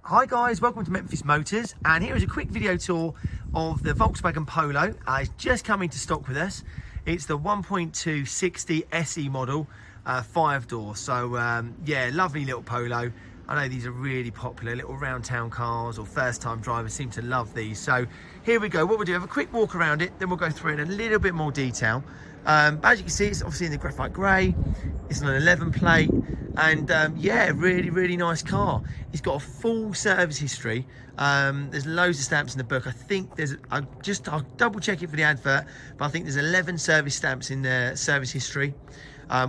Hi guys, welcome to Memphis Motors, and here is a quick video tour of the Volkswagen Polo. It's just coming to stock with us. It's the 1.2 60 SE model, 5-door. So yeah, lovely little Polo. I know these are really popular, little round town cars, or first time drivers seem to love these. So here we go. What we'll do, have a quick walk around it, then we'll go through it in a little bit more detail. But as you can see, it's obviously in the graphite grey. It's an 11 plate, and yeah, really nice car. It's got a full service history. There's loads of stamps in the book. I think there's, I'll double check it for the advert, but I think there's 11 service stamps in the service history.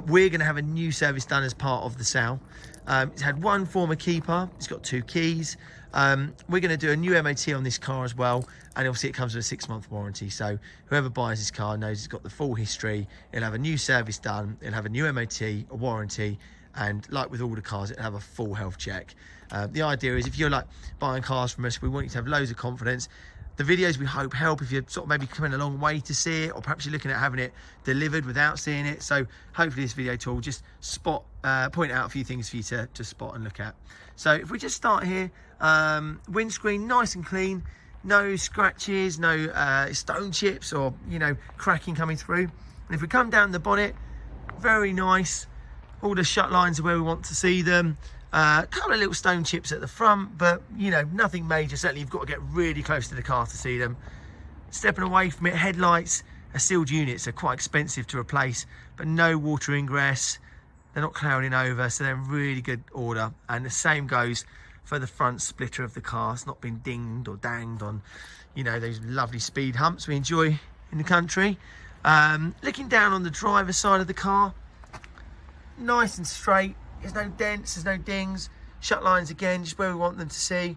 We're going to have a new service done as part of the sale. It's had one former keeper. It's got 2 keys. We're going to do a new MOT on this car as well, and obviously it comes with a 6-month warranty. So whoever buys this car knows it's got the full history. It'll have a new service done. It'll have a new MOT, a warranty, and like with all the cars, it'll have a full health check. The idea is, if you're like buying cars from us, we want you to have loads of confidence. The videos, we hope, help if you're sort of maybe coming a long way to see it, or perhaps you're looking at having it delivered without seeing it. So hopefully this video tool will just point out a few things for you to spot and look at. So if we just start here, windscreen nice and clean, no scratches, no stone chips or, you know, cracking coming through. And if we come down the bonnet, very nice. All the shut lines are where we want to see them. A couple of little stone chips at the front, but you know, nothing major. Certainly you've got to get really close to the car to see them. Stepping away from it, headlights are sealed units. They're quite expensive to replace, but no water ingress. They're not clouding over, so they're in really good order. And the same goes for the front splitter of the car. It's not been dinged or danged on, you know, those lovely speed humps we enjoy in the country. Looking down on the driver's side of the car, nice and straight. There's no dents, there's no dings. Shut lines again, just where we want them to see,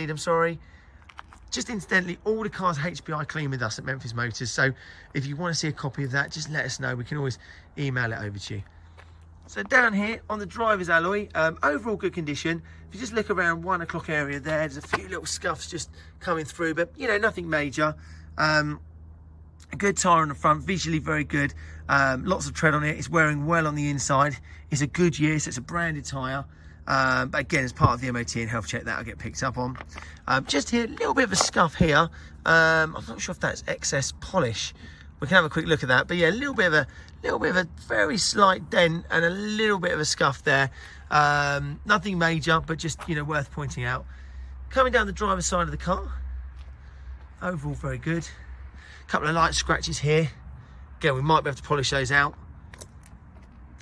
them, sorry. Just incidentally, all the cars are HPI clean with us at Memphis Motors. So if you want to see a copy of that, just let us know. We can always email it over to you. So down here on the driver's alloy, overall good condition. If you just look around 1 o'clock area there's a few little scuffs just coming through, but you know, nothing major. A good tyre on the front, visually very good. Lots of tread on it. It's wearing well on the inside. It's a Goodyear, so it's a branded tyre. But again, as part of the MOT and health check, that'll get picked up on. Just here, a little bit of a scuff here. I'm not sure if that's excess polish. We can have a quick look at that. But yeah, a little bit of a very slight dent and a little bit of a scuff there. Nothing major, but just, you know, worth pointing out. Coming down the driver's side of the car, overall very good. Couple of light scratches here. Again, we might be able to polish those out.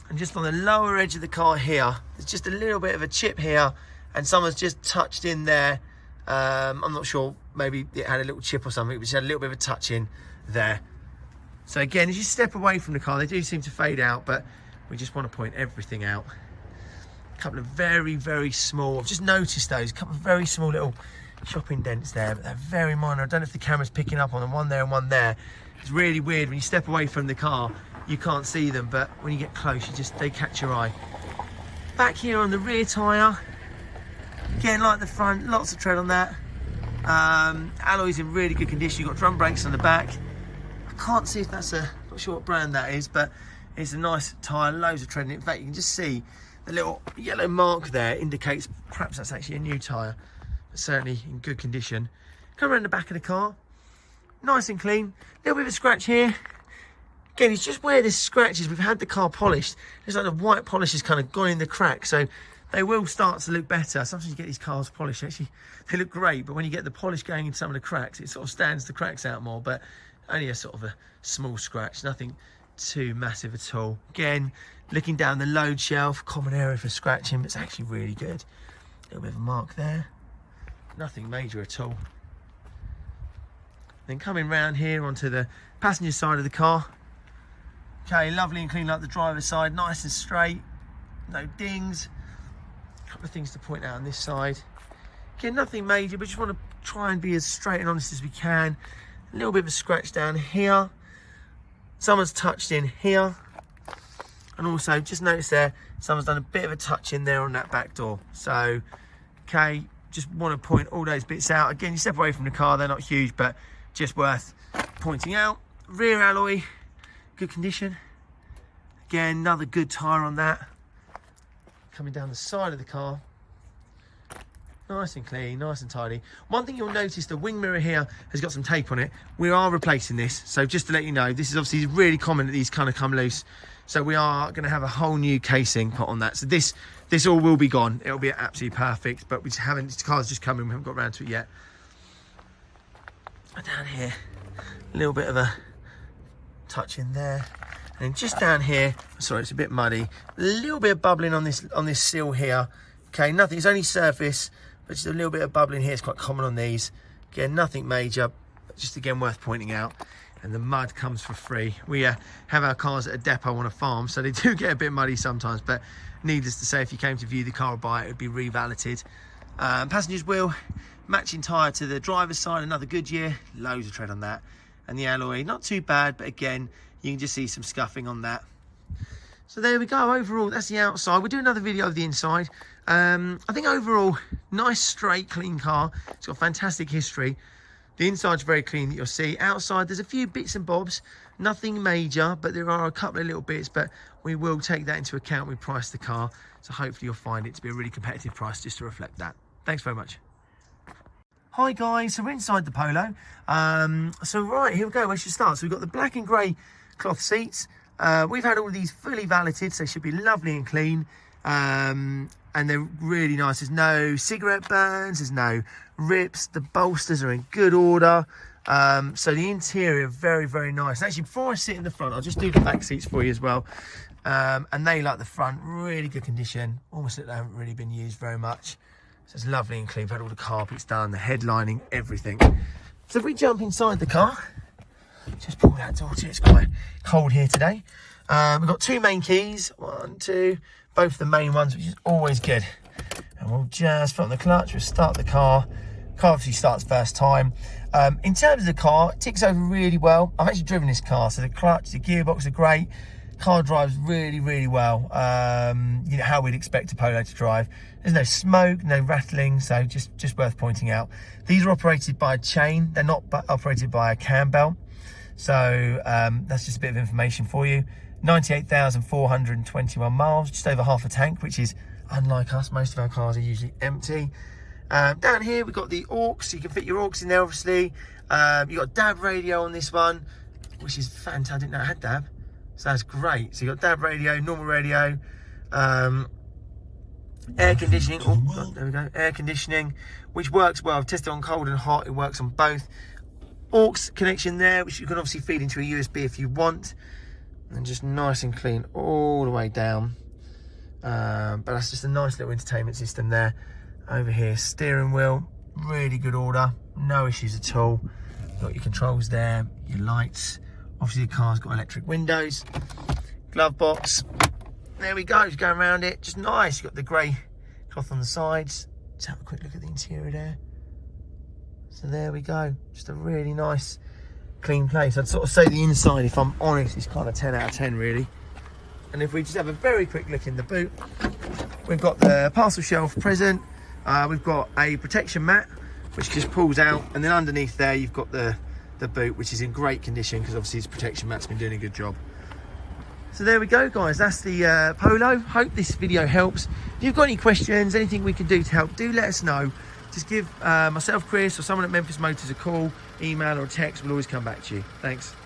And just on the lower edge of the car here, there's just a little bit of a chip here, and someone's just touched in there. I'm not sure, maybe it had a little chip or something, but just had a little bit of a touch in there. So again, as you step away from the car, they do seem to fade out, but we just want to point everything out. A couple of very small, I've just noticed those, a couple of very small little shopping dents there, but they're very minor. I don't know if the camera's picking up on them, one there and one there. It's really weird when you step away from the car, you can't see them, but when you get close, they catch your eye. Back here on the rear tyre, again, like the front, lots of tread on that. Alloy's in really good condition. You've got drum brakes on the back. I can't see if that's not sure what brand that is, but it's a nice tyre, loads of tread in it. In fact, you can just see the little yellow mark there indicates perhaps that's actually a new tyre. Certainly in good condition. Come around the back of the car, nice and clean. A little bit of a scratch here. Again, it's just where this scratch is. We've had the car polished. It's like the white polish has kind of gone in the crack, so they will start to look better. Sometimes you get these cars polished, actually they look great, but when you get the polish going in some of the cracks, it sort of stands the cracks out more. But only a sort of a small scratch, nothing too massive at all. Again, looking down the load shelf, common area for scratching, but it's actually really good. A little bit of a mark there. Nothing major at all. Then coming round here onto the passenger side of the car. Okay, lovely and clean like the driver's side, nice and straight, no dings. A couple of things to point out on this side. Again, nothing major, but just want to try and be as straight and honest as we can. A little bit of a scratch down here. Someone's touched in here. And also, just notice there, someone's done a bit of a touch in there on that back door. So, okay, just want to point all those bits out. Again, you step away from the car, they're not huge, but just worth pointing out. Rear alloy, good condition. Again, another good tyre on that. Coming down the side of the car, Nice and clean, nice and tidy. One thing you'll notice, the wing mirror here has got some tape on it. We are replacing this, so just to let you know, this is obviously really common that these kind of come loose. So we are going to have a whole new casing put on that. So this all will be gone. It'll be absolutely perfect, but we just haven't, this car's just coming, we haven't got around to it yet. Down here, a little bit of a touch in there. And just down here, sorry, it's a bit muddy. A little bit of bubbling on this sill here. Okay, nothing, it's only surface, but just a little bit of bubbling here. It's quite common on these. Again, nothing major, but just again worth pointing out. And the mud comes for free. We have our cars at a depot on a farm, so they do get a bit muddy sometimes, but needless to say, if you came to view the car or buy it, it would be revaleted. Passenger's wheel, matching tyre to the driver's side, another Goodyear, loads of tread on that. And the alloy, not too bad, but again, you can just see some scuffing on that. So there we go. Overall, that's the outside. We'll do another video of the inside. I think overall, nice, straight, clean car. It's got fantastic history. The inside's very clean that you'll see. Outside, there's a few bits and bobs. Nothing major, but there are a couple of little bits, but we will take that into account when we price the car. So hopefully you'll find it to be a really competitive price just to reflect that. Thanks very much. Hi guys, so we're inside the Polo. So right, here we go, where should we start? So we've got the black and grey cloth seats. We've had all of these fully valeted, so they should be lovely and clean. And they're really nice. There's no cigarette burns, there's no rips. The bolsters are in good order. So the interior, very, very nice. And actually, before I sit in the front, I'll just do the back seats for you as well. And they, like the front, really good condition. Almost like they haven't really been used very much. So it's lovely and clean. We've had all the carpets done, the headlining, everything. So if we jump inside the car, just pull that door to, it's quite cold here today. We've got two main keys, 1, 2, both the main ones, which is always good. And we'll just put on the clutch, we'll start the car. Car obviously starts first time. In terms of the car, it ticks over really well. I've actually driven this car, so the clutch, the gearbox are great. Car drives really, really well. You know, how we'd expect a Polo to drive. There's no smoke, no rattling, so just worth pointing out. These are operated by a chain. They're not operated by a cam belt. So that's just a bit of information for you. 98,421 miles, just over half a tank, which is unlike us. Most of our cars are usually empty. Down here, we've got the aux, so you can fit your aux in there, obviously. You've got DAB radio on this one, which is fantastic. I didn't know it had DAB, so that's great. So you've got DAB radio, normal radio, air conditioning. Oh, there we go, air conditioning, which works well. I've tested on cold and hot, it works on both. Aux connection there, which you can obviously feed into a USB if you want. And just nice and clean all the way down. But that's just a nice little entertainment system there. Over here, steering wheel, really good order, no issues at all. You've got your controls there, your lights. Obviously the car's got electric windows. Glove box, there we go, just going around it, just nice. You've got the grey cloth on the sides. Let's have a quick look at the interior there. So there we go, just a really nice, clean place. I'd sort of say the inside, if I'm honest, is kind of 10 out of 10 really. And if we just have a very quick look in the boot, we've got the parcel shelf present. We've got a protection mat, which just pulls out, and then underneath there you've got the boot, which is in great condition because obviously this protection mat's been doing a good job. So there we go guys, that's the Polo. Hope this video helps. If you've got any questions, anything we can do to help, do let us know. Just give myself, Chris, or someone at Memphis Motors a call, email or text. We'll always come back to you. Thanks.